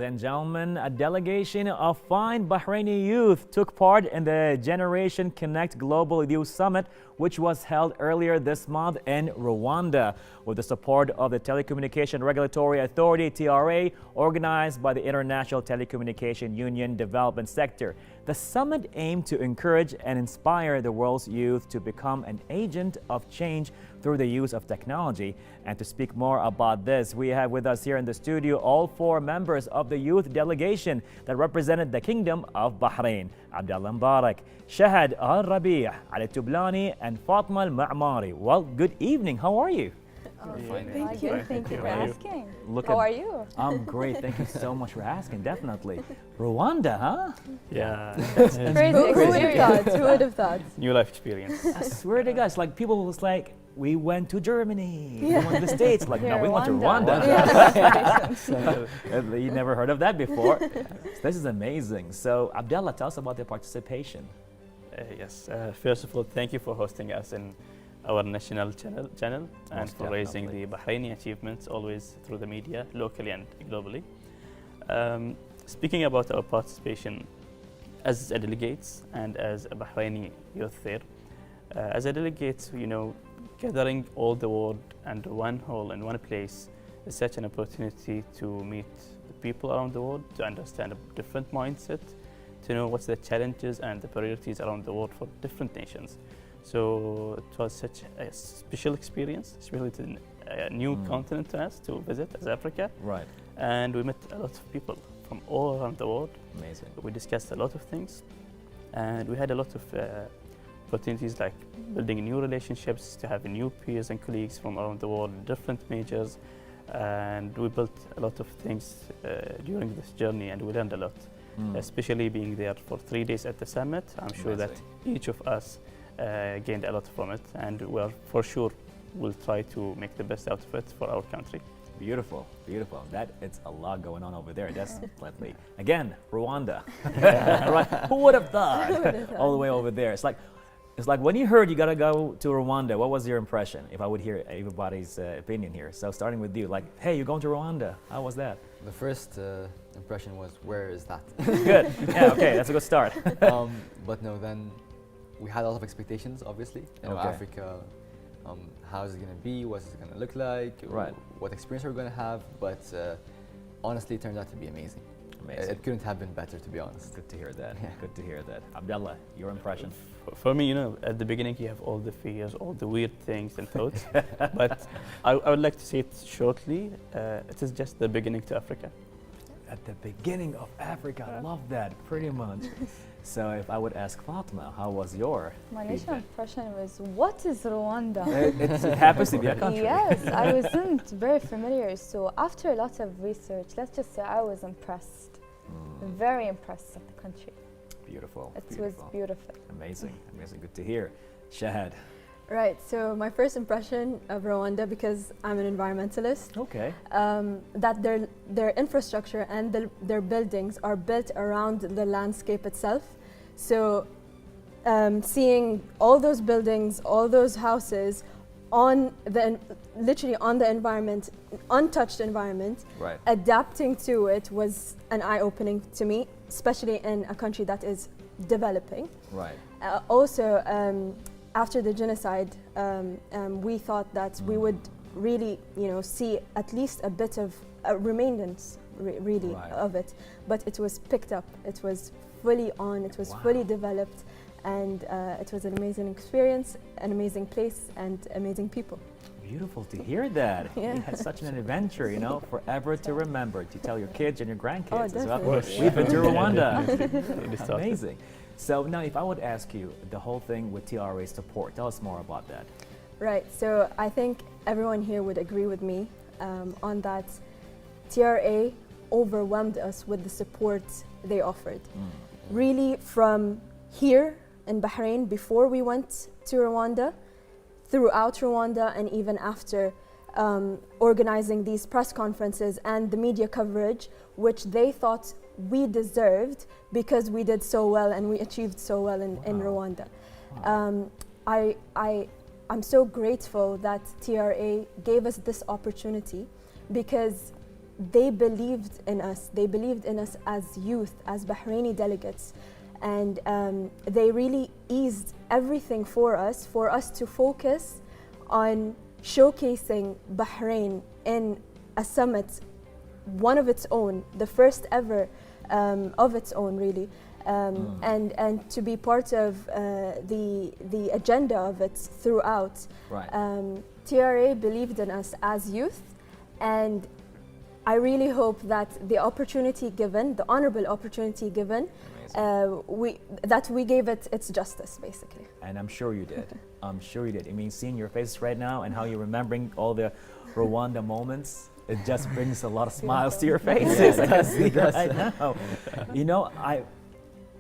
and gentlemen, a delegation of fine Bahraini youth took part in the Generation Connect Global Youth Summit, which was held earlier this month in Rwanda, with the support of the Telecommunication Regulatory Authority, TRA, organized by the International Telecommunication Union Development Sector. The summit aimed to encourage and inspire the world's youth to become an agent of change through the use of technology. And to speak more about this, we have with us here in the studio all four members of the youth delegation that represented the Kingdom of Bahrain: Abdullah Mbarak, Shahad Al-Rabi', Ali Tublani, and Fatma Al-Ma'mari. Well, good evening. How are you? Thank you. Thank you for asking. How are you? I'm great. Thank you so much for asking. Definitely. Rwanda, huh? Yeah. Crazy. Who would have thought? Who would have thought? New life experience. I swear to God, it's like people was like, we went to Germany, we went to the States. Like, no, we went to Rwanda. You never heard of that before. So this is amazing. So, Abdullah, tell us about the participation. Yes. First of all, thank you for hosting us in our national channel and for raising the Bahraini achievements always through the media, locally and globally. Speaking about our participation as a delegates and as a Bahraini youth there, as a delegates, gathering all the world under one hall in one place is such an opportunity to meet the people around the world, to understand a different mindset, to know what's the challenges and the priorities around the world for different nations. So it was such a special experience, especially to a new continent to us to visit as Africa. Right. And we met a lot of people from all around the world. Amazing. We discussed a lot of things, and we had a lot of opportunities like building new relationships, to have new peers and colleagues from around the world, different majors, and we built a lot of things during this journey, and we learned a lot, especially being there for 3 days at the summit. I'm sure that each of us gained a lot from it, and we're for sure will try to make the best out of it for our country. Beautiful, beautiful. It's a lot going on over there, definitely. Again, Rwanda. Right? Who would have thought? All the way over there. It's like when you heard you gotta go to Rwanda, what was your impression? If I would hear everybody's opinion here. So starting with you, like, hey, you're going to Rwanda. How was that? The first impression was, where is that? Good. Yeah, okay, that's a good start. But no, then we had a lot of expectations, obviously. Africa, how is it going to be? What's it going to look like? Right. What experience are we going to have? But honestly, it turned out to be amazing. Amazing. It couldn't have been better, to be honest. Good to hear that. Yeah. Good to hear that. Abdullah, your impression? For me, at the beginning you have all the fears, all the weird things and thoughts. But I would like to say it shortly. It is just the beginning to Africa. At the beginning of Africa. I love that, pretty much. So if I would ask Fatma, how was your My initial impression was, what is Rwanda? it happens to be a country. Yes, I wasn't very familiar. So after a lot of research, let's just say I was impressed. Very impressed with the country. Beautiful. It was beautiful. Amazing, amazing. Good to hear. Shahad. Right, so my first impression of Rwanda, because I'm an environmentalist, that their infrastructure and their buildings are built around the landscape itself. So seeing all those buildings, all those houses literally on the environment, untouched environment, adapting to it was an eye-opening to me, especially in a country that is developing. Right. Also, after the genocide, we thought that we would really, see at least a bit of a remaindance, of it. But it was picked up. It was fully on. It was fully developed, and it was an amazing experience, an amazing place, and amazing people. Beautiful to hear that. Yeah. You had such an adventure, forever to remember, to tell your kids and your grandkids as well. Definitely. We've been to Rwanda. Amazing. So now if I would ask you, the whole thing with TRA support, tell us more about that. Right, so I think everyone here would agree with me on that. TRA overwhelmed us with the support they offered. Really, from here in Bahrain, before we went to Rwanda, throughout Rwanda, and even after organizing these press conferences and the media coverage, which they thought we deserved because we did so well and we achieved so well in Rwanda. I'm so grateful that TRA gave us this opportunity, because they believed in us. They believed in us as youth, as Bahraini delegates. And they really eased everything for us to focus on showcasing Bahrain in a summit, one of its own, the first ever of its own, really. And to be part of the agenda of it throughout. Right. TRA believed in us as youth, and I really hope that the opportunity given, the honorable opportunity given, we gave it its justice, basically. And I'm sure you did. I'm sure you did. I mean, seeing your faces right now and how you're remembering all the Rwanda moments, it just brings a lot of smiles to your faces. I can see right now. You know,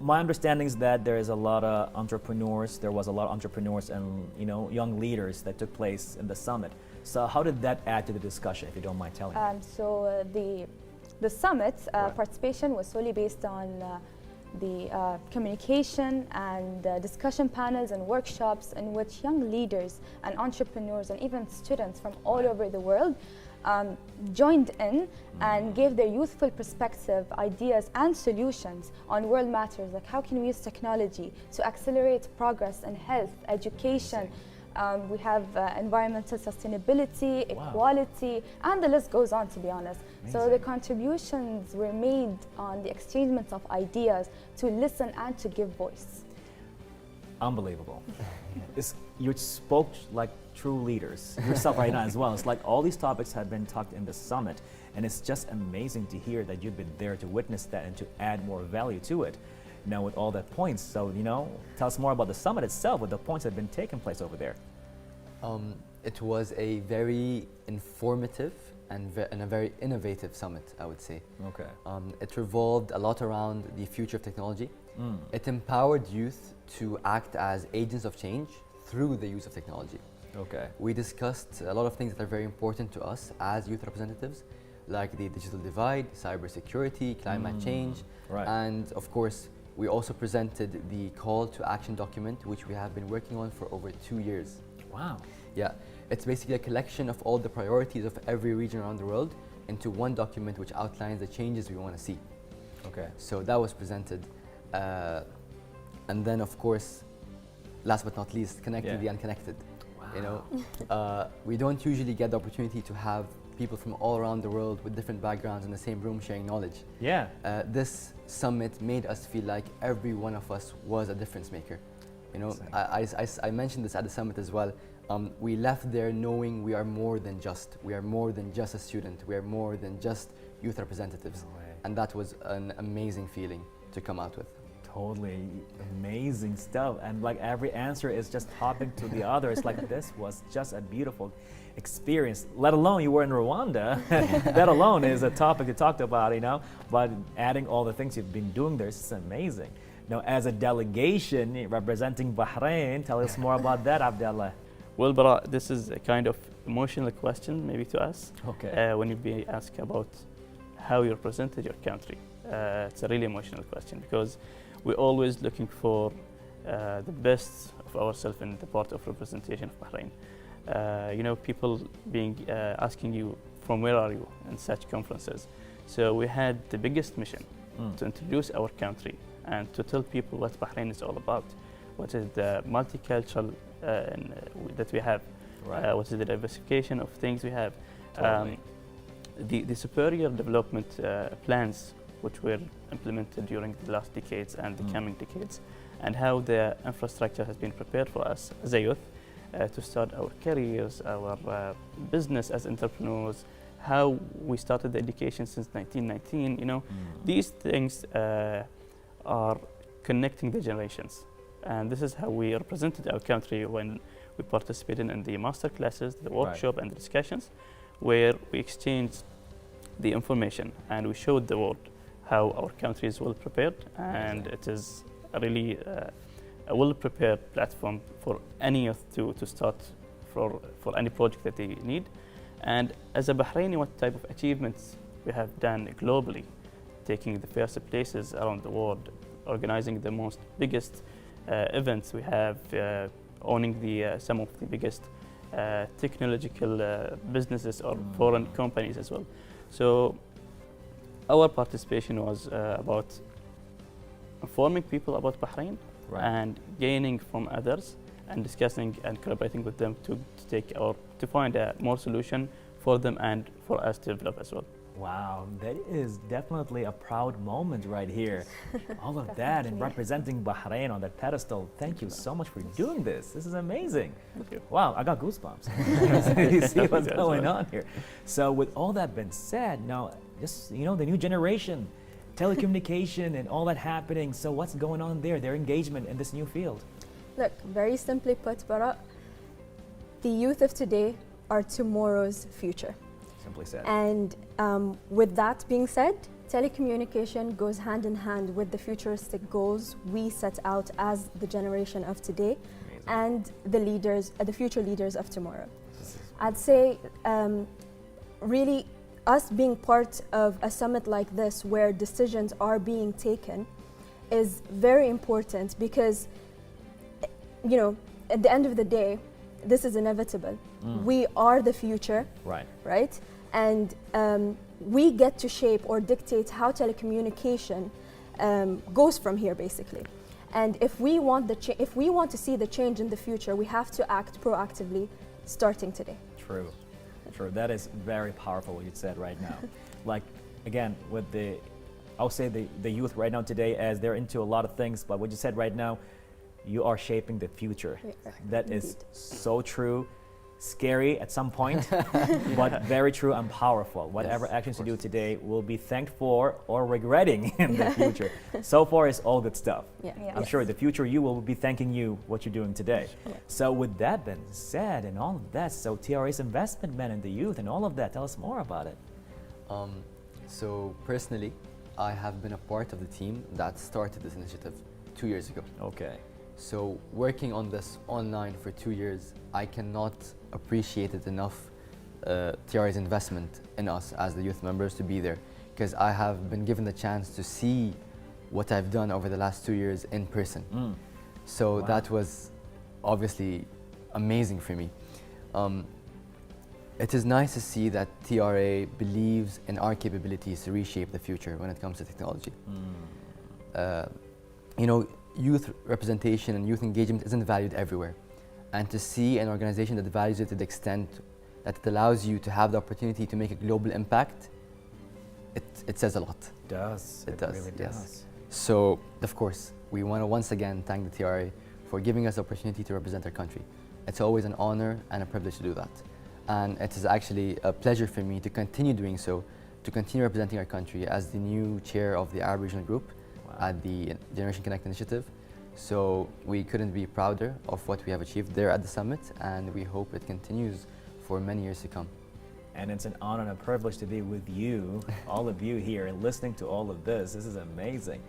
my understanding is that there is a lot of entrepreneurs. There was a lot of entrepreneurs and young leaders that took place in the summit. So how did that add to the discussion, if you don't mind telling me? The summit participation was solely based on the communication and discussion panels and workshops in which young leaders and entrepreneurs and even students from all over the world joined in and gave their youthful perspective, ideas and solutions on world matters, like how can we use technology to accelerate progress in health, education. We have environmental sustainability, equality, and the list goes on, to be honest. Amazing. So the contributions were made on the exchange of ideas to listen and to give voice. Unbelievable. You spoke like true leaders yourself right now as well. It's like all these topics have been talked in the summit, and it's just amazing to hear that you've been there to witness that and to add more value to it. Now with all the points, so tell us more about the summit itself, with the points that have been taking place over there. It was a very informative and a very innovative summit, I would say. Okay. It revolved a lot around the future of technology. It empowered youth to act as agents of change through the use of technology. Okay. We discussed a lot of things that are very important to us as youth representatives, like the digital divide, cybersecurity, climate change, and of course, we also presented the call to action document, which we have been working on for over 2 years. Wow. Yeah, it's basically a collection of all the priorities of every region around the world into one document which outlines the changes we want to see. Okay. So that was presented. And then, of course, last but not least, connecting the unconnected. Wow. We don't usually get the opportunity to have people from all around the world with different backgrounds in the same room sharing knowledge. Yeah. This summit made us feel like every one of us was a difference maker. I mentioned this at the summit as well. We left there knowing we are more than just a student. We are more than just youth representatives. No way. And that was an amazing feeling to come out with. Totally amazing stuff. And like every answer is just hopping to the other. It's like this was just a beautiful experience, let alone you were in Rwanda. That alone is a topic you talked about, but adding all the things you've been doing there is amazing. Now, as a delegation representing Bahrain, tell us more about that, Abdallah. Well, Bara, this is a kind of emotional question maybe to us. Okay. When you be asked about how you represented your country. It's a really emotional question because we're always looking for the best of ourselves in the part of representation of Bahrain. People being asking you from where are you in such conferences. So we had the biggest mission to introduce our country and to tell people what Bahrain is all about. What is the multicultural that we have? What is the diversification of things we have? Totally. The superior development plans which were implemented during the last decades and the coming decades, and how the infrastructure has been prepared for us as a youth to start our careers, our business as entrepreneurs, how we started the education since 1919. These things are connecting the generations, and this is how we represented our country when we participated in the master classes, the workshop, and the discussions, where we exchanged the information and we showed the world how our country is well prepared, and it is a really a well-prepared platform for any youth to start for any project that they need. And as a Bahraini, what type of achievements we have done globally, taking the first places around the world, organizing the most biggest events we have, owning some of the biggest technological businesses or foreign companies as well. So our participation was about informing people about Bahrain and gaining from others and discussing and collaborating with them to find a more solution for them and for us to develop as well. Wow, that is definitely a proud moment right here. All of that and representing Bahrain on that pedestal. Thank you so much for doing this. This is amazing. Thank you. Wow, I got goosebumps. You see what's going on here. So with all that being said, now just, you know, the new generation, telecommunication and all that happening. So what's going on there, their engagement in this new field? Look, very simply put, Bara, the youth of today are tomorrow's future. Simply said. And with that being said, telecommunication goes hand in hand with the futuristic goals we set out as the generation of today. Amazing. And the leaders, the future leaders of tomorrow. I'd say really us being part of a summit like this where decisions are being taken is very important because, you know, at the end of the day, this is inevitable. We are the future, right? And we get to shape or dictate how telecommunication goes from here, basically. And if we want to see the change in the future, we have to act proactively, starting today. True. That is very powerful what you said right now. Like, again, with I'll say the youth right now today, as they're into a lot of things, but what you said right now, you are shaping the future. That is so true. Scary at some point, but very true and powerful. Whatever actions you do today will be thanked for or regretting in the future. So far, it's all good stuff. I'm sure the future you will be thanking you what you're doing today. So with that being said and all of that, so TRA's investment man in the youth and all of that, tell us more about it. So personally, I have been a part of the team that started this initiative 2 years ago. Okay. So working on this online for 2 years, I cannot appreciate it enough, TRA's investment in us as the youth members to be there, because I have been given the chance to see what I've done over the last 2 years in person. So that was obviously amazing for me. It is nice to see that TRA believes in our capabilities to reshape the future when it comes to technology. You know, youth representation and youth engagement isn't valued everywhere. And to see an organization that values it to the extent that it allows you to have the opportunity to make a global impact, it says a lot. It does. It does, really yes. does. So, of course, we want to once again thank the TRA for giving us the opportunity to represent our country. It's always an honor and a privilege to do that. And it is actually a pleasure for me to continue doing so, to continue representing our country as the new chair of the Arab Regional Group at the Generation Connect initiative. So we couldn't be prouder of what we have achieved there at the summit, and we hope it continues for many years to come. And it's an honor and a privilege to be with you, all of you here, and listening to all of this. This is amazing.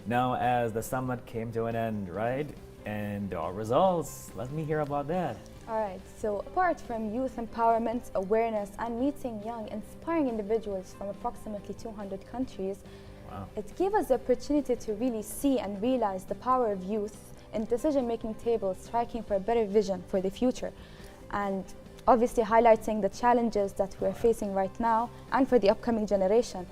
Now, as the summit came to an end, right, and there are results, let me hear about that. All right, so apart from youth empowerment, awareness, and meeting young, inspiring individuals from approximately 200 countries, it gave us the opportunity to really see and realize the power of youth in decision-making tables, striking for a better vision for the future, and obviously highlighting the challenges that we're facing right now and for the upcoming generation.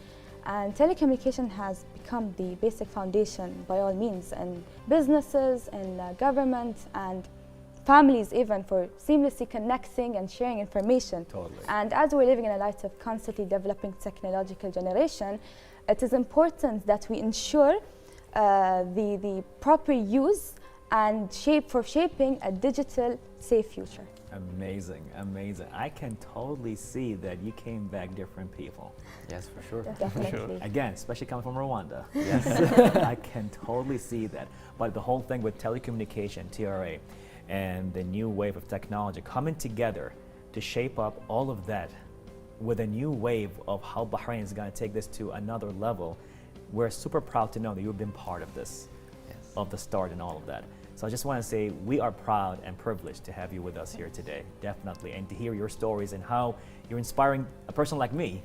And telecommunication has become the basic foundation by all means in businesses, in government, and families even, for seamlessly connecting and sharing information. Totally. And as we're living in a light of constantly developing technological generation, it is important that we ensure the proper use and shaping a digital safe future. Amazing, amazing. I can totally see that you came back different people. Yes, for sure. Definitely. Again, especially coming from Rwanda. Yes. I can totally see that. But the whole thing with telecommunication, TRA, and the new wave of technology coming together to shape up all of that with a new wave of how Bahrain is going to take this to another level. We're super proud to know that you've been part of this, of the start and all of that. So I just want to say we are proud and privileged to have you with us here today, definitely, and to hear your stories and how you're inspiring a person like me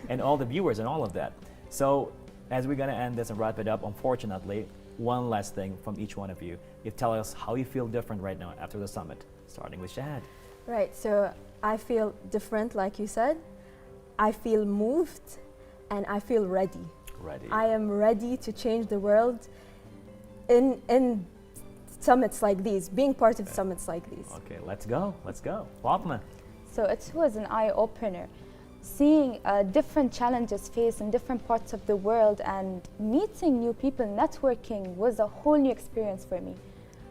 and all the viewers and all of that. So as we're going to end this and wrap it up, unfortunately, one last thing from each one of you. You tell us how you feel different right now after the summit, starting with Shahad. Right, so I feel different, like you said. I feel moved and I feel ready. Ready. I am ready to change the world in summits like these, being part of summits like these. Okay, let's go. Let's go. Fatma. So it was an eye-opener. Seeing different challenges faced in different parts of the world and meeting new people, networking was a whole new experience for me.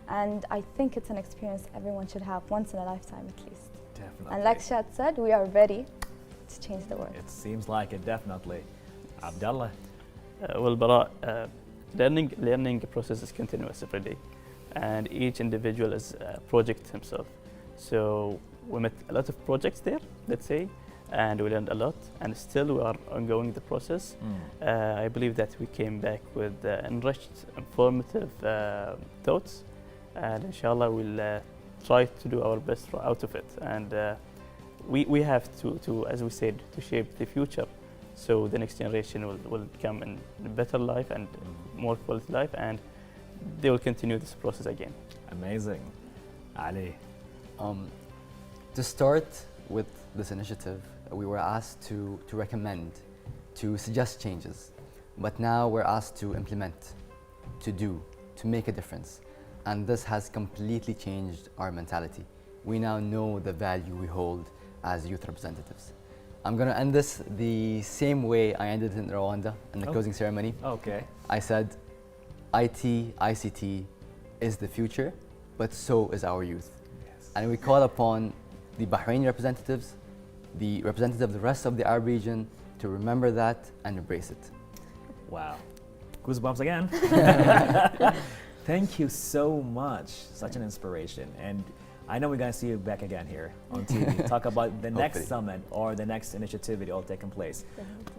And I think it's an experience everyone should have once in a lifetime at least. Definitely. And like Shad said, we are ready to change the world. It seems like it, definitely. Abdullah. Well, Bara, learning process is continuous every day, and each individual is a project himself. So we met a lot of projects there, let's say, and we learned a lot, and still we are ongoing the process. I believe that we came back with enriched, informative thoughts, and inshallah we'll try to do our best out of it. And we have to, as we said, to shape the future. So the next generation will come in a better life and more quality life, and they will continue this process again. Amazing. Ali. To start with this initiative, we were asked to recommend, to suggest changes, but now we're asked to implement, to do, to make a difference. And this has completely changed our mentality. We now know the value we hold as youth representatives. I'm going to end this the same way I ended it in Rwanda in the closing ceremony. Okay. I said, IT, ICT is the future, but so is our youth. Yes. And we call upon the Bahraini representatives, the representatives of the rest of the Arab region to remember that and embrace it. Wow. Goosebumps again. Thank you so much. Such an inspiration. And I know we're going to see you back again here on TV. Talk about the next summit or the next initiative all taking place.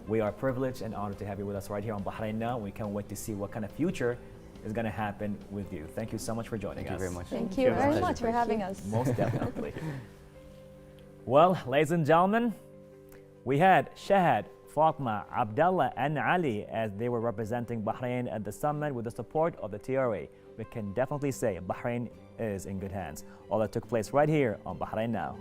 We are privileged and honored to have you with us right here on Bahrain Now. We can't wait to see what kind of future is going to happen with you. Thank you so much for joining us. Thank you very much. Thank you very much for having us. Most definitely. Well, ladies and gentlemen, we had Shahad, Fatma, Abdullah, and Ali as they were representing Bahrain at the summit with the support of the TRA. We can definitely say Bahrain is in good hands. All that took place right here on Bahrain Now.